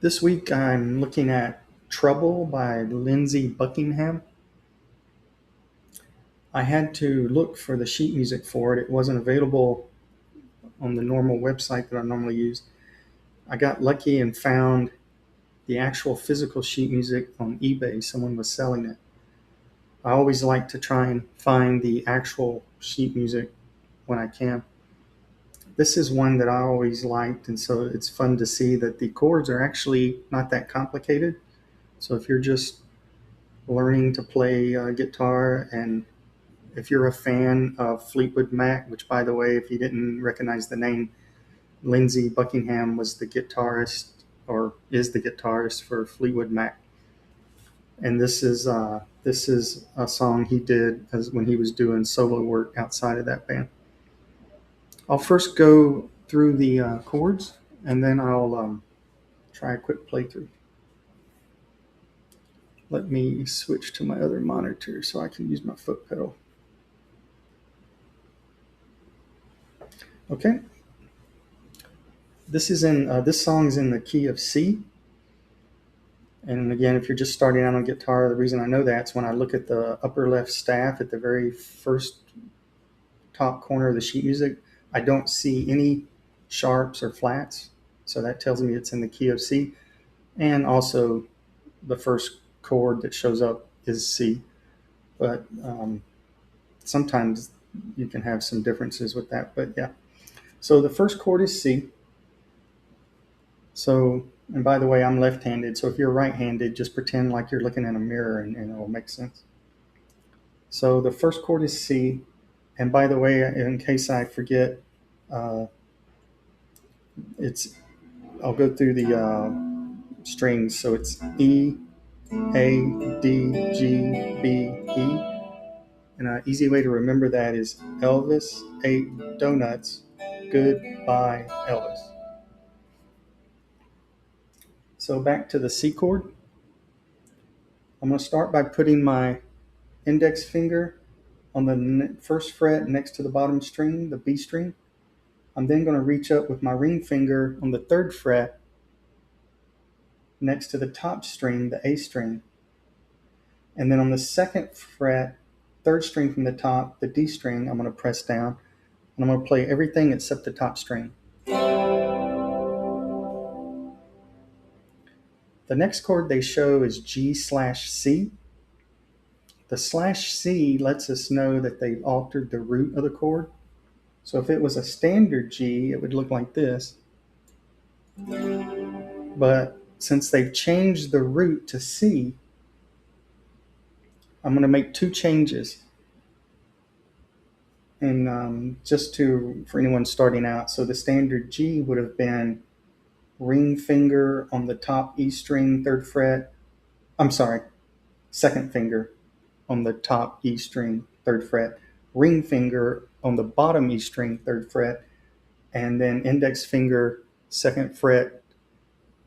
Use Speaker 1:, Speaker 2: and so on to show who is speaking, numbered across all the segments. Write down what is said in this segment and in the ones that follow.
Speaker 1: This week I'm looking at Trouble by Lindsey Buckingham. I had to look for the sheet music for it. It wasn't available on the normal website that I normally use. I got lucky and found the actual physical sheet music on eBay. Someone was selling it. I always like to try and find the actual sheet music when I can. This is one that I always liked, and so it's fun to see that the chords are actually not that complicated. So if you're just learning to play guitar, and if you're a fan of Fleetwood Mac, which, by the way, if you didn't recognize the name, Lindsey Buckingham was the guitarist, or is the guitarist for Fleetwood Mac. And this is a song he did as when he was doing solo work outside of that band. I'll first go through the chords, and then I'll try a quick playthrough. Let me switch to my other monitor so I can use my foot pedal. Okay. This song's in the key of C. And again, if you're just starting out on guitar, the reason I know that is when I look at the upper left staff at the very first top corner of the sheet music, I don't see any sharps or flats. So that tells me it's in the key of C. And also the first chord that shows up is C. But sometimes you can have some differences with that. But yeah. So the first chord is C. So, and by the way, I'm left-handed. So if you're right-handed, just pretend like you're looking in a mirror and it'll make sense. So the first chord is C. And by the way, in case I forget, uh, I'll go through the strings. So it's E, A, D, G, B, E. And an easy way to remember that is Elvis ate donuts. Goodbye, Elvis. So back to the C chord. I'm going to start by putting my index finger on the first fret next to the bottom string, the B string. I'm then going to reach up with my ring finger on the third fret next to the top string, the A string. And then on the second fret, third string from the top, the D string, I'm going to press down. And I'm going to play everything except the top string. The next chord they show is G/C. The /C lets us know that they've altered the root of the chord. So if it was a standard G, it would look like this. But since they've changed the root to C, I'm going to make two changes. And for anyone starting out, so the standard G would have been ring finger on the top E string, third fret. I'm sorry, second finger on the top E string, third fret, ring finger on the bottom E string, third fret, and then index finger, second fret,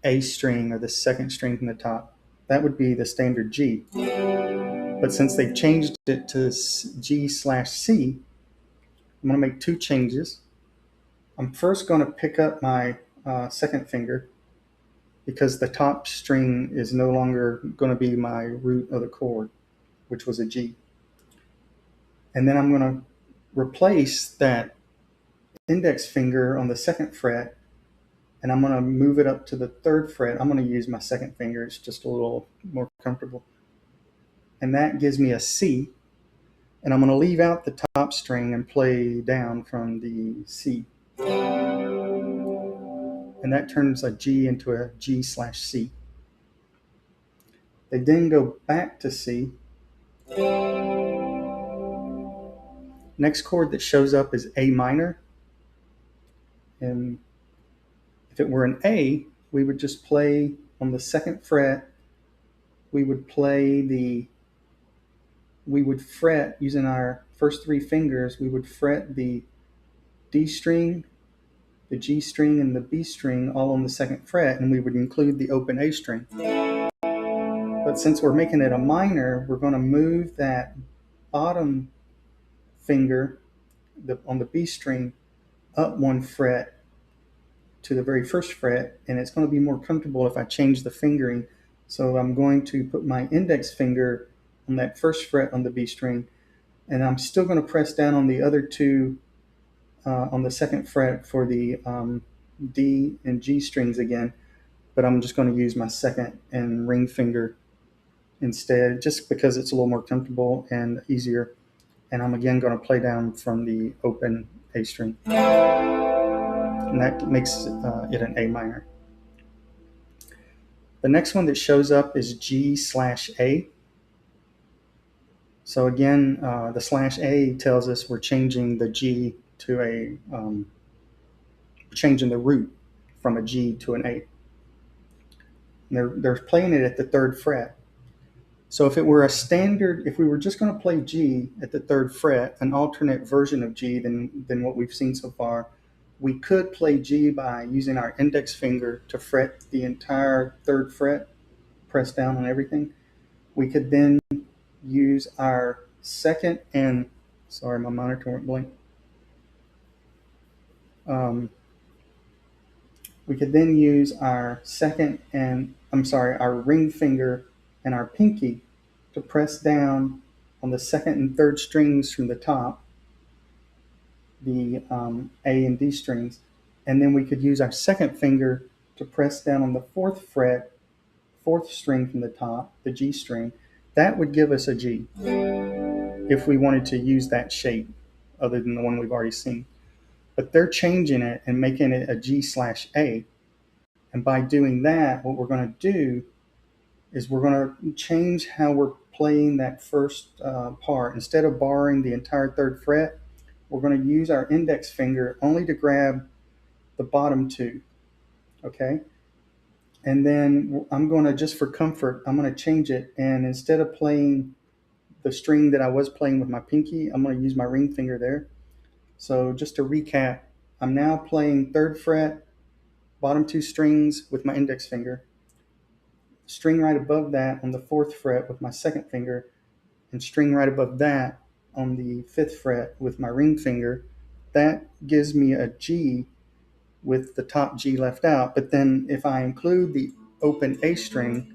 Speaker 1: A string, or the second string from the top. That would be the standard G. But since they've changed it to G/C, I'm going to make two changes. I'm first going to pick up my second finger because the top string is no longer going to be my root of the chord, which was a G. And then I'm going to replace that index finger on the second fret, and I'm going to move it up to the third fret. I'm going to use my second finger. It's just a little more comfortable. And that gives me a C. And I'm going to leave out the top string and play down from the C. And that turns a G into a G/C. They then go back to C. Next chord that shows up is A minor. And if it were an A, we would just play on the second fret. We would fret using our first three fingers. We would fret the D string, the G string, and the B string all on the second fret, and we would include the open A string. But since we're making it a minor, we're going to move that bottom finger on the B string up one fret to the very first fret, and it's going to be more comfortable if I change the fingering. So I'm going to put my index finger on that first fret on the B string, and I'm still going to press down on the other two on the second fret for the D and G strings again, but I'm just going to use my second and ring finger instead, just because it's a little more comfortable and easier. And I'm again going to play down from the open A string, and that makes it an A minor. The next one that shows up is G/A. So again, the /A tells us we're changing the G to changing the root from a G to an A. And they're playing it at the third fret. So if it were a standard, if we were just going to play G at the third fret, an alternate version of G than what we've seen so far, we could play G by using our index finger to fret the entire third fret, press down on everything. We could then use our second and, sorry, my monitor went blank. We could then use our our ring finger and our pinky to press down on the second and third strings from the top, the A and D strings, and then we could use our second finger to press down on the fourth fret, fourth string from the top, the G string. That would give us a G if we wanted to use that shape other than the one we've already seen. But they're changing it and making it a G/A. And by doing that, what we're going to do is we're going to change how we're playing that first part. Instead of barring the entire third fret, we're going to use our index finger only to grab the bottom two, okay? And then I'm going to, just for comfort, I'm going to change it. And instead of playing the string that I was playing with my pinky, I'm going to use my ring finger there. So just to recap, I'm now playing third fret, bottom two strings with my index finger, string right above that on the fourth fret with my second finger, and string right above that on the fifth fret with my ring finger. That gives me a G with the top G left out. But then if I include the open A string,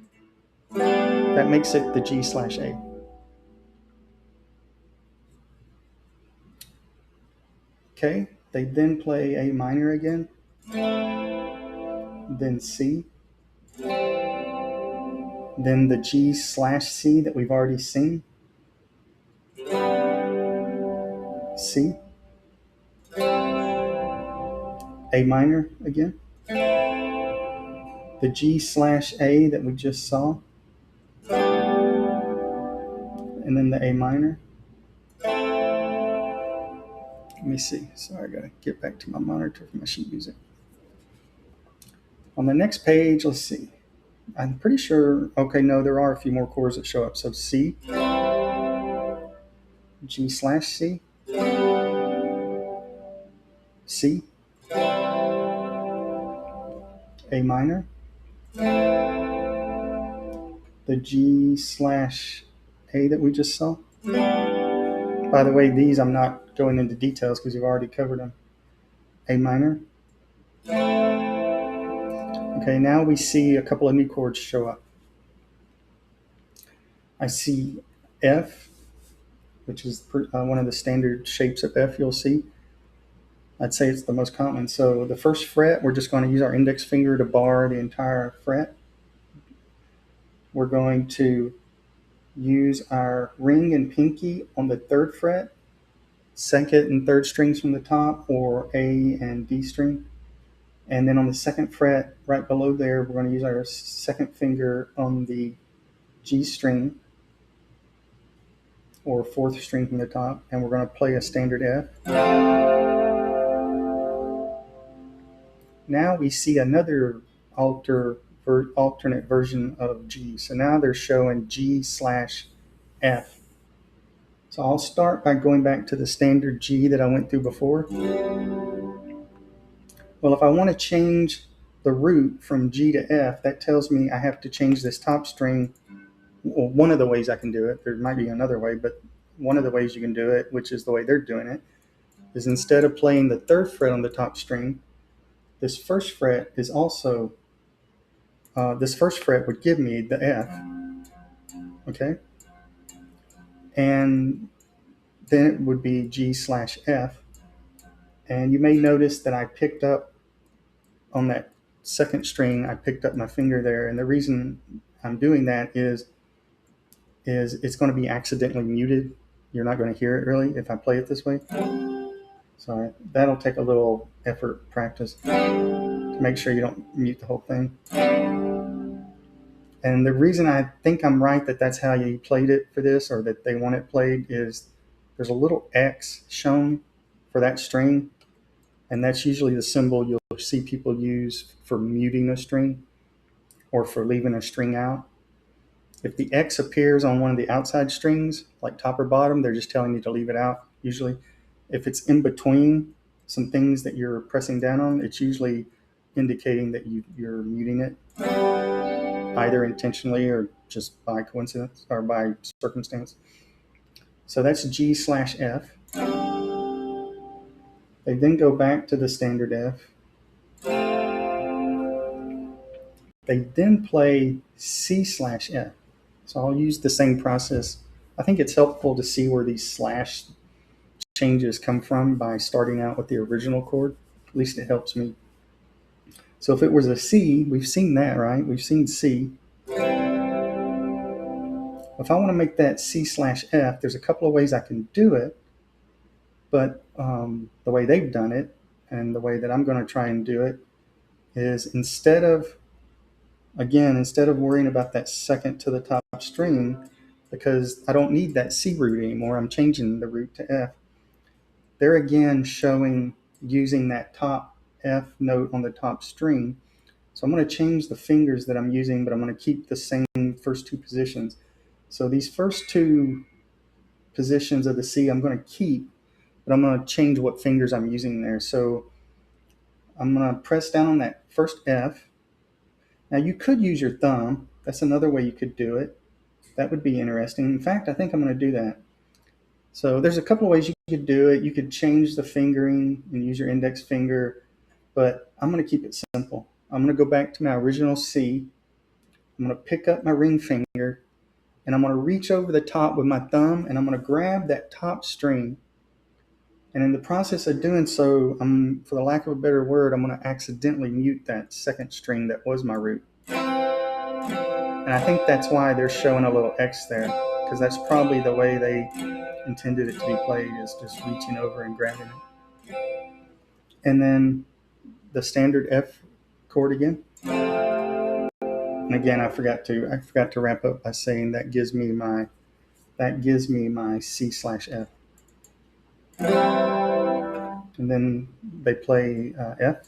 Speaker 1: that makes it the G/A. Okay, they then play A minor again, then C, then the G/C that we've already seen, C, A minor again, the G/A that we just saw, and then the A minor. Let me see. Sorry, I gotta get back to my monitor for my sheet music. On the next page, let's see. I'm pretty sure, okay, no, there are a few more chords that show up. So C, G/C, C, A minor, the G/A that we just saw. By the way, these I'm not going into details because you've already covered them. A minor. Okay, now we see a couple of new chords show up. I see F, which is one of the standard shapes of F you'll see. I'd say it's the most common. So the first fret, we're just going to use our index finger to bar the entire fret. We're going to use our ring and pinky on the third fret, second and third strings from the top, or A and D string. And then on the second fret, right below there, we're going to use our second finger on the G string, or fourth string from the top, and we're going to play a standard F. Now we see another alternate version of G. So now they're showing G/F. So I'll start by going back to the standard G that I went through before. Well, if I want to change the root from G to F, that tells me I have to change this top string. Well, one of the ways I can do it, there might be another way, but one of the ways you can do it, which is the way they're doing it, is instead of playing the third fret on the top string, this first fret is also, this first fret would give me the F, okay? And then it would be G/F. And you may notice that I picked up on that second string, I picked up my finger there. And the reason I'm doing that is it's going to be accidentally muted. You're not going to hear it really if I play it this way. So that'll take a little effort, practice, to make sure you don't mute the whole thing. And the reason I think I'm right that that's how you played it for this, or that they want it played, is there's a little X shown for that string. And that's usually the symbol you'll see people use for muting a string or for leaving a string out. If the X appears on one of the outside strings, like top or bottom, they're just telling you to leave it out, usually. If it's in between some things that you're pressing down on, it's usually indicating that you're muting it, either intentionally or just by coincidence or by circumstance. So that's G/F. They then go back to the standard F. They then play C/F. So I'll use the same process. I think it's helpful to see where these slash changes come from by starting out with the original chord. At least it helps me. So if it was a C, we've seen that, right? We've seen C. If I want to make that C/F, there's a couple of ways I can do it. But the way they've done it, and the way that I'm going to try and do it, is instead of worrying about that second to the top string, because I don't need that C root anymore, I'm changing the root to F. They're again showing using that top F note on the top string. So I'm going to change the fingers that I'm using, but I'm going to keep the same first two positions. So these first two positions of the C I'm going to keep, but I'm going to change what fingers I'm using there. So I'm going to press down on that first F. Now you could use your thumb. That's another way you could do it. That would be interesting. In fact, I think I'm going to do that. So there's a couple of ways you could do it. You could change the fingering and use your index finger, but I'm going to keep it simple. I'm going to go back to my original C. I'm going to pick up my ring finger, and I'm going to reach over the top with my thumb, and I'm going to grab that top string. And in the process of doing so, for the lack of a better word, I'm going to accidentally mute that second string that was my root. And I think that's why they're showing a little X there, because that's probably the way they intended it to be played, is just reaching over and grabbing it. And then the standard F chord again. And again, I forgot to wrap up by saying that gives me my C/F. And then they play F.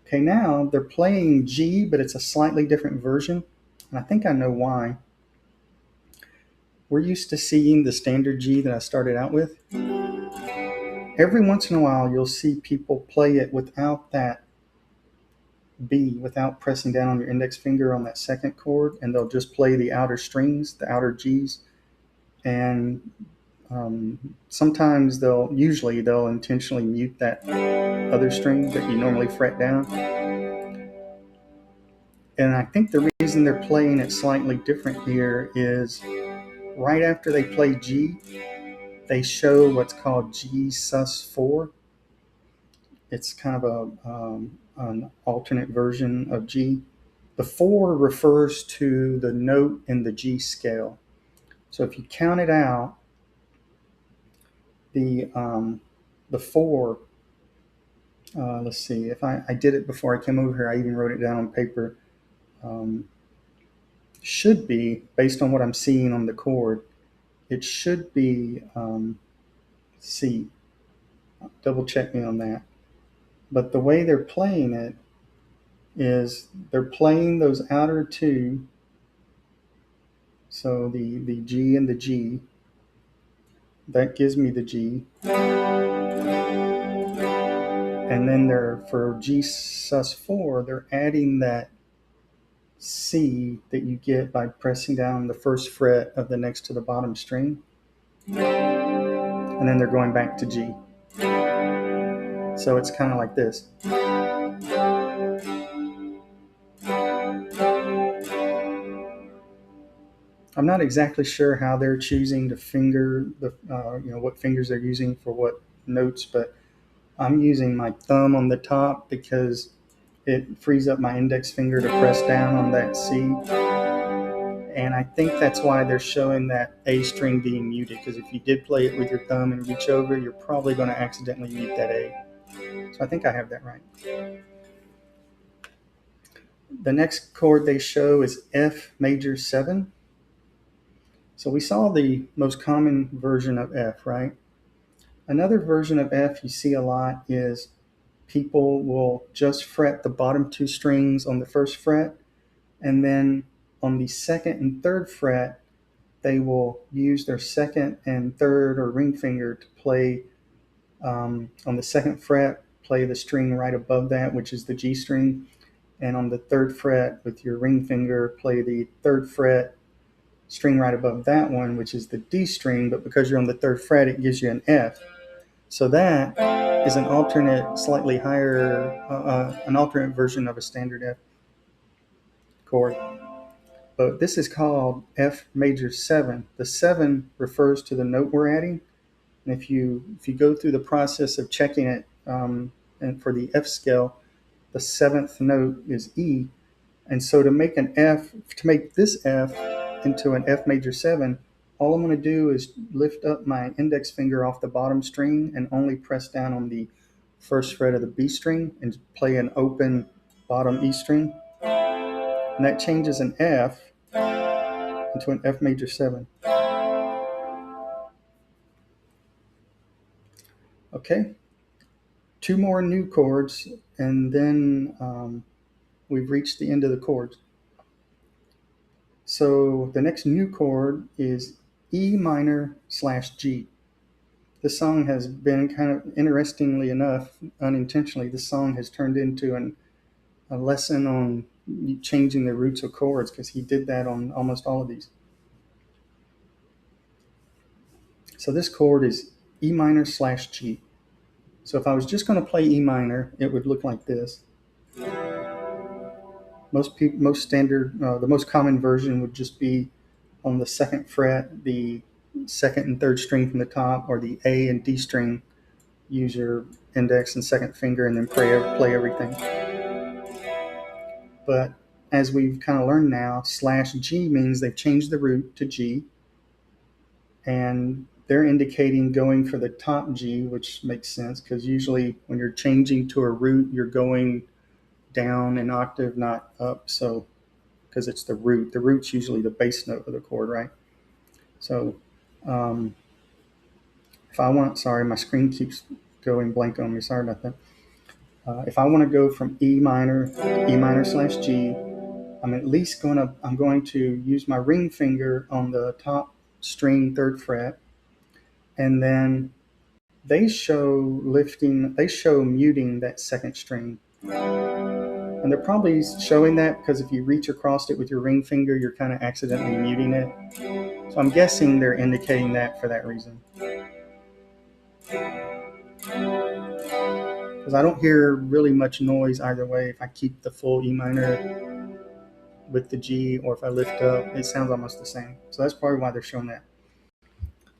Speaker 1: Okay, now they're playing G, but it's a slightly different version. And I think I know why. We're used to seeing the standard G that I started out with. Every once in a while, you'll see people play it without that B, without pressing down on your index finger on that second chord, and they'll just play the outer strings, the outer Gs. And sometimes they'll intentionally mute that other string that you normally fret down. And I think the reason they're playing it slightly different here is right after they play G, they show what's called G sus4. It's kind of an alternate version of G. The 4 refers to the note in the G scale. So if you count it out, the 4, let's see, if I did it before I came over here, I even wrote it down on paper, should be, based on what I'm seeing on the chord, it should be C. Double check me on that. But the way they're playing it is they're playing those outer two, so the G and the G, that gives me the G. And then for G sus4, they're adding that C that you get by pressing down the first fret of the next to the bottom string. And then they're going back to G. So it's kind of like this. I'm not exactly sure how they're choosing to finger the, what fingers they're using for what notes, but I'm using my thumb on the top because it frees up my index finger to press down on that C. And I think that's why they're showing that A string being muted, because if you did play it with your thumb and reach over, you're probably going to accidentally mute that A. So I think I have that right. The next chord they show is F major 7. So we saw the most common version of F, right? Another version of F you see a lot is people will just fret the bottom two strings on the first fret, and then on the second and third fret, they will use their second and third or ring finger to play on the second fret, play the string right above that, which is the G string, and on the third fret with your ring finger, play the third fret string right above that one, which is the D string, but because you're on the third fret, it gives you an F. So that is an alternate, slightly higher, an alternate version of a standard F chord. But this is called F major 7. The 7 refers to the note we're adding. And if you go through the process of checking it, and for the F scale, the seventh note is E. And so to make this F into an F major 7, all I'm going to do is lift up my index finger off the bottom string and only press down on the first fret of the B string and play an open bottom E string. And that changes an F into an F major 7. Okay, 2 more new chords, and then we've reached the end of the chords. So the next new chord is E minor / G. This song has been kind of, interestingly enough, unintentionally, this song has turned into a lesson on changing the roots of chords, because he did that on almost all of these. So this chord is E minor / G. So if I was just going to play E minor, it would look like this. Most standard, the most common version would just be on the second fret, the second and third string from the top, or the A and D string. Use your index and second finger and then play everything. But as we've kind of learned now, /G means they've changed the root to G, and they're indicating going for the top G, which makes sense because usually when you're changing to a root, you're going down an octave, not up. So because it's the root. The root's usually the bass note of the chord, right? So if I want, sorry, my screen keeps going blank on me. Sorry about that. If I want to go from E minor / G, I'm going to use my ring finger on the top string, third fret, and then they show muting that second string. And they're probably showing that because if you reach across it with your ring finger, you're kind of accidentally muting it. So I'm guessing they're indicating that for that reason. Because I don't hear really much noise either way. If I keep the full E minor with the G, or if I lift up, it sounds almost the same. So that's probably why they're showing that.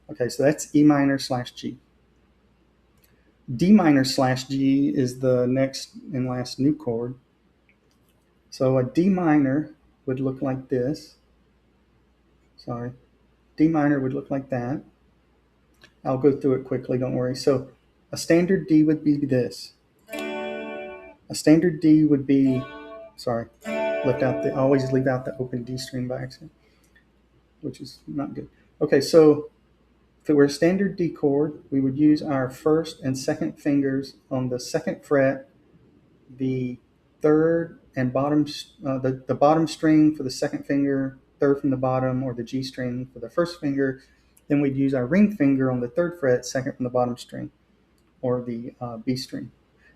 Speaker 1: Okay, so that's E minor / G. D minor / G is the next and last new chord. So a D minor would look like this. Sorry. D minor would look like that. I'll go through it quickly, don't worry. So a standard D would be this. A standard D would be, always leave out the open D string by accident, which is not good. Okay, so if it were a standard D chord, we would use our first and second fingers on the second fret, the third and bottom, the bottom string for the second finger, third from the bottom, or the G string for the first finger. Then we'd use our ring finger on the third fret, second from the bottom string, or the B string.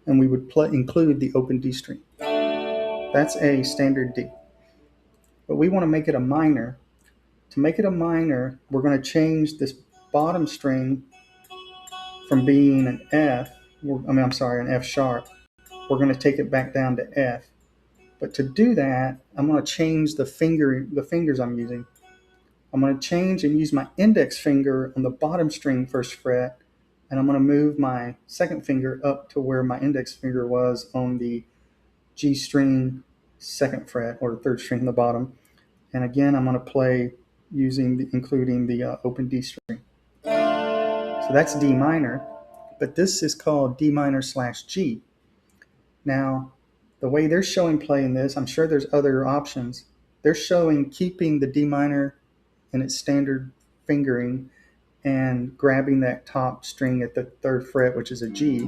Speaker 1: And we would include the open D string. That's a standard D. But we want to make it a minor. To make it a minor, we're going to change this bottom string from being an F, I'm sorry, an F sharp. We're going to take it back down to F. But to do that, I'm going to change the fingers I'm using. I'm going to change and use my index finger on the bottom string first fret, and I'm going to move my second finger up to where my index finger was on the G string second fret, or the third string on the bottom. And again, I'm going to play including the open D string. So that's D minor, but this is called D minor / G. Now, the way they're showing playing this, I'm sure there's other options. They're showing keeping the D minor in its standard fingering and grabbing that top string at the third fret, which is a G.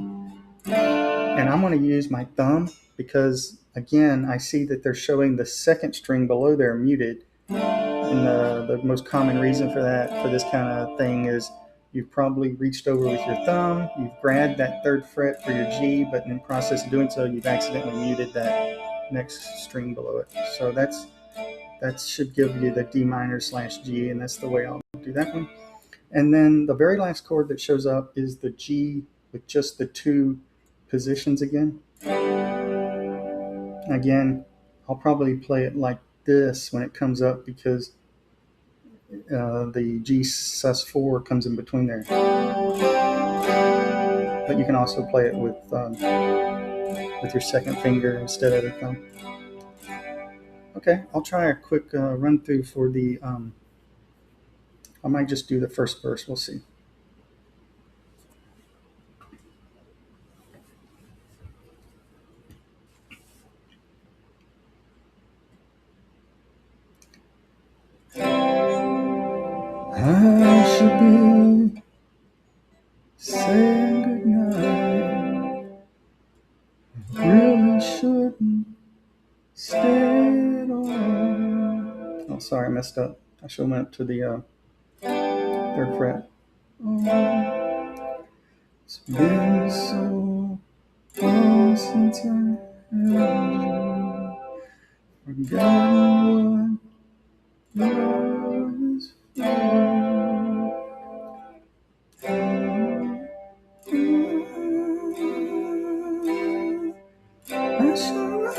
Speaker 1: And I'm going to use my thumb because, again, I see that they're showing the second string below there muted. And the most common reason for this kind of thing is you've probably reached over with your thumb, you've grabbed that third fret for your G, but in the process of doing so, you've accidentally muted that next string below it. So that should give you the D minor / G, and that's the way I'll do that one. And then the very last chord that shows up is the G with just the two positions again. Again, I'll probably play it like this when it comes up because the G sus4 comes in between there. But you can also play it with your second finger instead of the thumb. Okay, I'll try a quick run through for the. I might just do the first verse. We'll see. I should be saying goodnight. Really shouldn't stay at all. Oh, sorry, I messed up. I should have went up to the third fret. Oh, it's been so long since I have forgotten what love is for. I shall run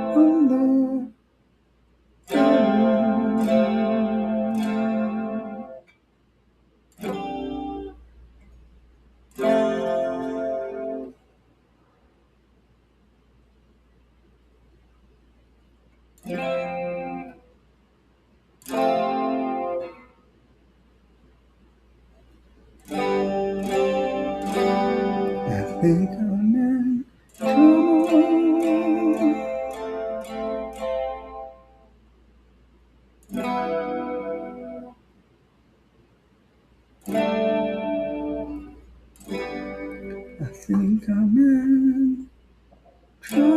Speaker 1: on the I think I'm in trouble. I think I'm in trouble.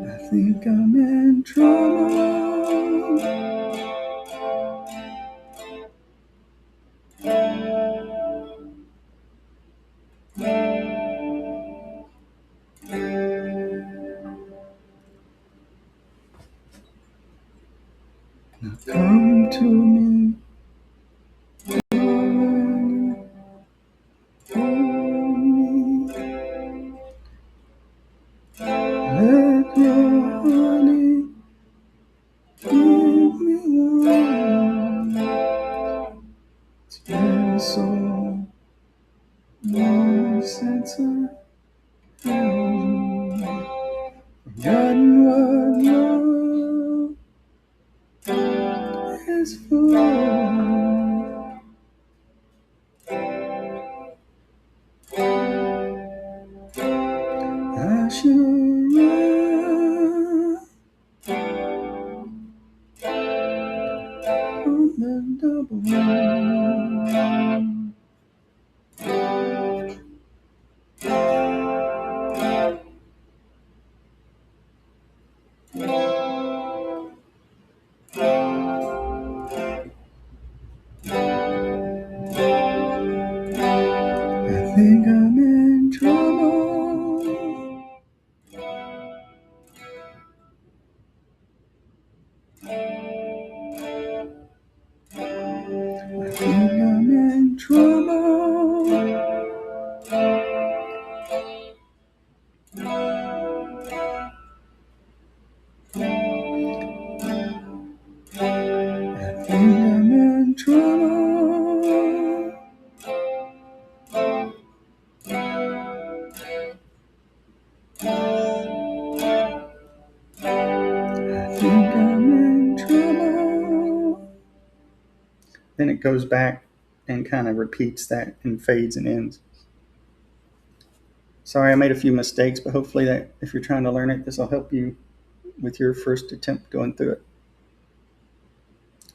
Speaker 1: I think I'm in trouble. Now come to me, darling, hold me. Let your honey keep me warm. It's been so long since I held you. Forgotten what love is for. I should run on the double. I it goes back and kind of repeats that and fades and ends. Sorry, I made a few mistakes, but hopefully that if you're trying to learn it, this will help you with your first attempt going through it.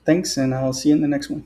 Speaker 1: Thanks, and I'll see you in the next one.